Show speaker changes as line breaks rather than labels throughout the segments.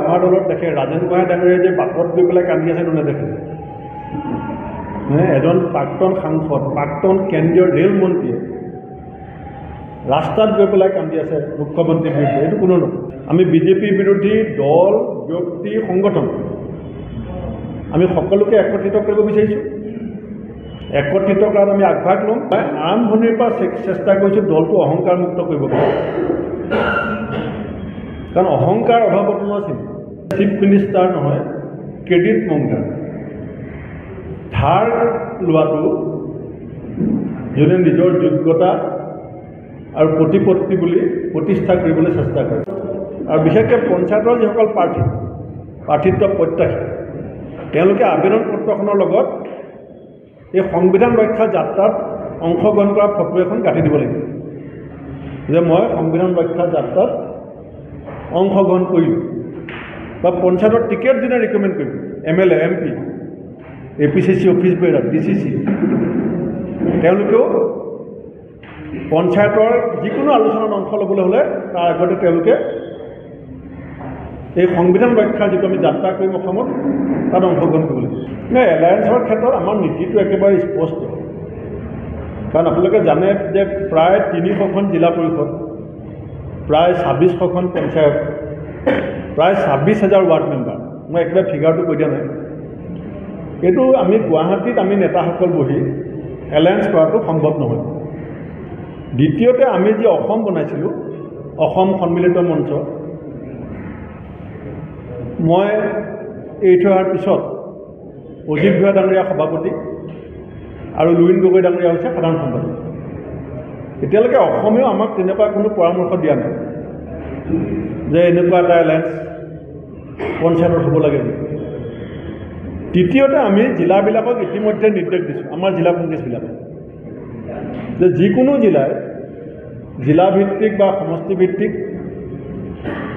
আমাৰ দলত দেখে ৰাজেন গোহাঁই ডাঙৰীয়াই যে বাটত গৈ পেলাই কান্দি আছে নেদেখে। এজন প্ৰাক্তন সাংসদ, প্ৰাক্তন কেন্দ্ৰীয় ৰেল মন্ত্ৰীয়ে ৰাস্তাত গৈ পেলাই কান্দি আছে মুখ্যমন্ত্ৰীৰ বিৰুদ্ধে, এইটো কোনো নকয়। আমি বিজেপি বিৰোধী দল, ব্যক্তি, সংগঠন আমি সকলোকে একত্ৰিত কৰিব বিচাৰিছোঁ। একত্ৰিত কৰাত আমি আগভাগ ল'ম। আৰম্ভণিৰ পৰা চেষ্টা কৰিছোঁ দলটো অহংকাৰ মুক্ত কৰিব পাৰে, কাৰণ অহংকাৰ অভাৱত আছিল। চিফ মিনিষ্টাৰ নহয়, ক্ৰেডিট মংগাৰ, ধাৰ লোৱাটো যোনে নিজৰ যোগ্যতা আৰু প্ৰতিপত্তি বুলি প্ৰতিষ্ঠা কৰিবলৈ চেষ্টা কৰে। আৰু বিশেষকৈ পঞ্চায়তৰ যিসকল প্ৰাৰ্থিত্ব প্ৰত্যাশী, তেওঁলোকে আবেদন পত্ৰখনৰ লগত এই সংবিধান ৰক্ষা যাত্ৰাত অংশগ্ৰহণ কৰা ফটো এখন গাঁঠি দিব লাগিব যে মই সংবিধান ৰক্ষা যাত্ৰাত অংশগ্ৰহণ কৰিলোঁ, বা পঞ্চায়তৰ টিকেট দিনে ৰিকমেণ্ড কৰিব। MLA, MP, APCC office bearer, DCC, তেওঁলোকেও পঞ্চায়তৰ যিকোনো আলোচনাত অংশ ল'বলৈ হ'লে তাৰ আগতে তেওঁলোকে এই সংবিধান ৰক্ষাৰ যিটো আমি যাত্ৰা কৰিম অসমত, তাত অংশগ্ৰহণ কৰিব লাগিব। এলায়েন্সৰ ক্ষেত্ৰত আমাৰ নীতিটো একেবাৰে স্পষ্ট, কাৰণ আপোনালোকে জানে যে প্ৰায় 300খন জিলা পৰিষদ, প্ৰায় 2600খন পঞ্চায়ত, প্ৰায় 26,000 ৱাৰ্ড মেম্বাৰ। মই একেবাৰে ফিগাৰটো কৈ দিয়া নাই। এইটো আমি গুৱাহাটীত আমি নেতাসকল বহি এলায়েন্স কৰাটো সম্ভৱ নহয়। দ্বিতীয়তে আমি যি অসম বনাইছিলোঁ, অসম সন্মিলিত মঞ্চ, মই এৰি থৈ অহাৰ পিছত অজিত ভূঞা ডাঙৰীয়া সভাপতি আৰু লুইন গগৈ ডাঙৰীয়া হৈছে সাধাৰণ সম্পাদক। এতিয়ালৈকে অসমেও আমাক তেনেকুৱা কোনো পৰামৰ্শ দিয়া নাই যে এনেকুৱা এটা এলায়েন্স পঞ্চায়তত হ'ব লাগে বুলি। তৃতীয়তে আমি জিলাবিলাকক ইতিমধ্যে নিৰ্দেশ দিছোঁ, আমাৰ জিলা কংগ্ৰেছবিলাকক, যে যিকোনো জিলাই জিলাভিত্তিক বা সমষ্টিভিত্তিক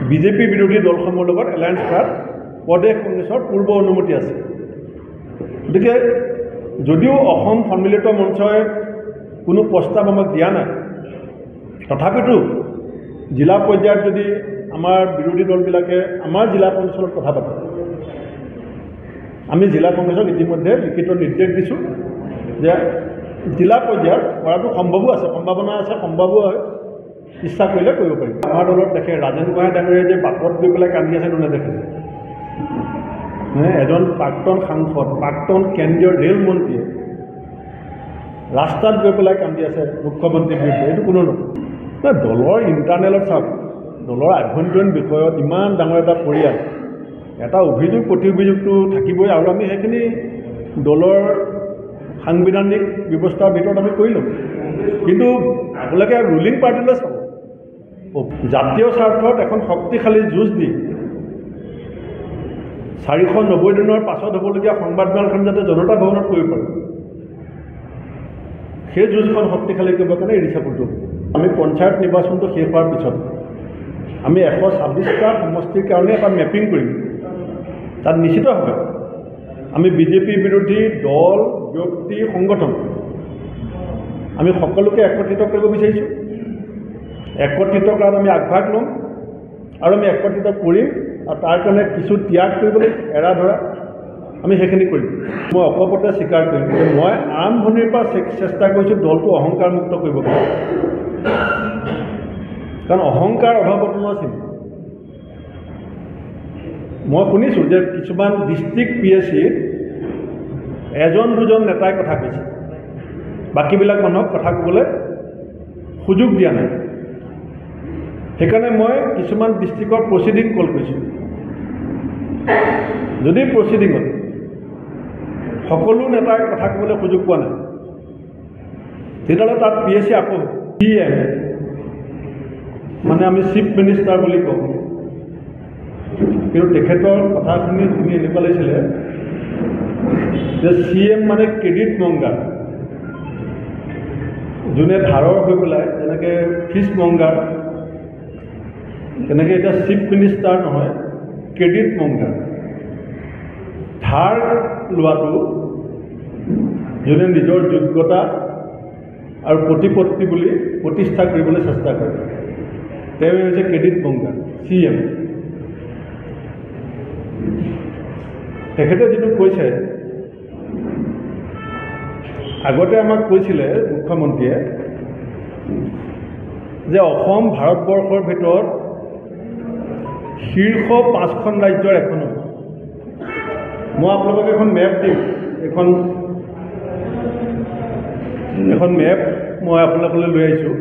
বিজেপি বিৰোধী দলসমূহৰ লগত এলায়েন্স কৰাত প্ৰদেশ কংগ্ৰেছৰ পূৰ্ব অনুমতি আছে। গতিকে যদিও অসম সন্মিলিত মঞ্চই কোনো প্ৰস্তাৱ আমাক দিয়া নাই, তথাপিতো জিলা পৰ্যায়ত যদি আমাৰ বিৰোধী দলবিলাকে আমাৰ জিলা অঞ্চলত কথা পাতে, আমি জিলা কংগ্ৰেছক ইতিমধ্যে লিখিত নিৰ্দেশ দিছোঁ যে জিলা পৰ্যায়ত কৰাটো সম্ভৱো আছে, সম্ভাৱনা আছে, সম্ভৱো হয়, ইচ্ছা কৰিলে কৰিব পাৰিম। আমাৰ দলত দেখে ৰাজেন গোহাঁই ডাঙৰীয়াই যে বাটত গৈ পেলাই কান্দি আছে নেদেখে। এজন প্ৰাক্তন সাংসদ, প্ৰাক্তন কেন্দ্ৰীয় ৰেল মন্ত্ৰীয়ে ৰাস্তাত গৈ পেলাই কান্দি আছে মুখ্যমন্ত্ৰীৰ বিৰুদ্ধে, এইটো কোনো নকয়। দলৰ ইণ্টাৰনেলত চাওক, দলৰ আভ্যন্তৰীণ বিষয়ত ইমান ডাঙৰ এটা পৰিয়াল, এটা অভিযোগ প্ৰতি অভিযোগটো থাকিবই, আৰু আমি সেইখিনি দলৰ সাংবিধানিক ব্যৱস্থাৰ ভিতৰত আমি কৰি ল'ম। কিন্তু আপোনালোকে ৰুলিং পাৰ্টিলৈ চাব, জাতীয় স্বাৰ্থত এখন শক্তিশালী যুঁজ দি 490 দিনৰ পাছত হ'বলগীয়া সংবাদমেলখন যাতে জনতা ভৱনত কৰিব পাৰোঁ, সেই যুঁজখন শক্তিশালী কৰিবৰ কাৰণে এই ৰিচাপৰ্টটো। আমি পঞ্চায়ত নিৰ্বাচনটো শেষ হোৱাৰ পিছত আমি 126টা সমষ্টিৰ কাৰণে এটা মেপিং কৰিম। তাত নিশ্চিতভাৱে আমি বিজেপি বিৰোধী দল, ব্যক্তি, সংগঠন আমি সকলোকে একত্ৰিত কৰিব বিচাৰিছোঁ। একত্ৰিত কৰাত আমি আগভাগ ল'ম, আৰু আমি একত্ৰিত কৰিম, আৰু তাৰ কাৰণে কিছু ত্যাগ কৰিবলৈ এৰা ধৰা আমি সেইখিনি কৰিম। মই অকপতে স্বীকাৰ কৰিম যে মই আৰম্ভণিৰ পৰা চেষ্টা কৰিছোঁ দলটো অহংকাৰ মুক্ত কৰিব পাৰে, কাৰণ অহংকাৰ অভাৱত আছিল। মই শুনিছোঁ যে কিছুমান ডিষ্ট্ৰিক্ট PSCত 1-2জন নেতাই কথা কৈছে, বাকীবিলাক মানুহক কথা ক'বলৈ সুযোগ দিয়া নাই। সেইকাৰণে মই কিছুমান ডিষ্ট্ৰিক্টৰ প্ৰচিডিং কল কৰিছোঁ। যদি প্ৰচিডিঙত সকলো নেতাই কথা ক'বলৈ সুযোগ পোৱা নাই, তেতিয়াহ'লে তাত PSC আকৌ CM, মানে আমি চিফ মিনিষ্টাৰ বুলি কওঁ, কিন্তু তেখেতৰ কথাখিনি শুনি এনেকুৱা লাগিছিলে যে CM মানে ক্ৰেডিট মংগাৰ, যোনে ধাৰৰ হৈ পেলাই, যেনেকৈ ফিচ মংগাৰ, তেনেকৈ এতিয়া চিফ মিনিষ্টাৰ নহয়, ক্ৰেডিট মংগাৰ। ধাৰ লোৱাটো যোনে নিজৰ যোগ্যতা আৰু প্ৰতিপত্তি বুলি প্ৰতিষ্ঠা কৰিবলৈ চেষ্টা কৰে, তেওঁ হৈছে ক্ৰেডিট মংগাৰ, CM। তেখেতে যিটো কৈছে, আগতে আমাক কৈছিলে মুখ্যমন্ত্ৰীয়ে যে অসম ভাৰতবৰ্ষৰ ভিতৰত শীৰ্ষ 5খন ৰাজ্যৰ এখন হ'ব। মই আপোনালোকক এখন মেপ দিম, এখন মেপ মই আপোনালোকলৈ লৈ আহিছোঁ।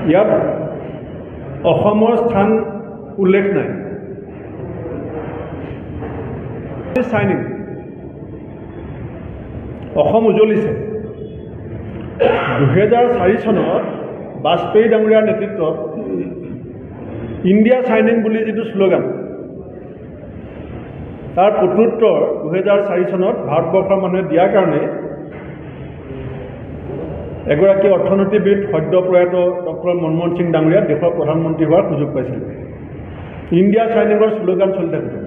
ইয়াত অসমৰ স্থান উল্লেখ নাই। চাইনিং অসম উজলিছে 2004 চনত বাজপেয়ী ডাঙৰীয়াৰ নেতৃত্বত ইণ্ডিয়া চাইনিং বুলি যিটো শ্লোগান, তাৰ প্ৰত্যুত্তৰ 2004 চনত ভাৰতবৰ্ষৰ মানুহে দিয়াৰ কাৰণে এগৰাকী অৰ্থনীতিবিদ সদ্য প্ৰয়াত ডক্টৰ মনমোহন সিং ডাঙৰীয়া দেশৰ প্ৰধানমন্ত্ৰী হোৱাৰ সুযোগ পাইছিলে ইণ্ডিয়া চাইনিঙৰ শ্লোগান চলি থাকোঁতে।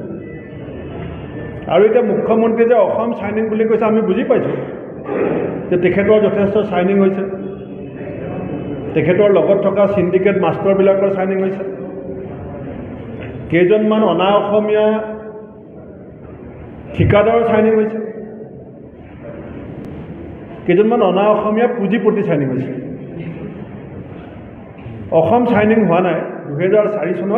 আৰু এতিয়া মুখ্যমন্ত্ৰীয়ে যে অসম চাইনিং বুলি কৈছে, আমি বুজি পাইছোঁ যে তেখেতৰ যথেষ্ট চাইনিং হৈছে, তেখেতৰ লগত থকা চিণ্ডিকেট মাষ্টৰবিলাকৰ চাইনিং হৈছে, কেইজনমান অনা অসমীয়া ঠিকাদাৰৰ চাইনিং হৈছে, কেইজনমান অনা অসমীয়া পুঁজিপতি চাইনিং হৈছে। অসম চাইনিং হোৱা নাই। 2004 চনত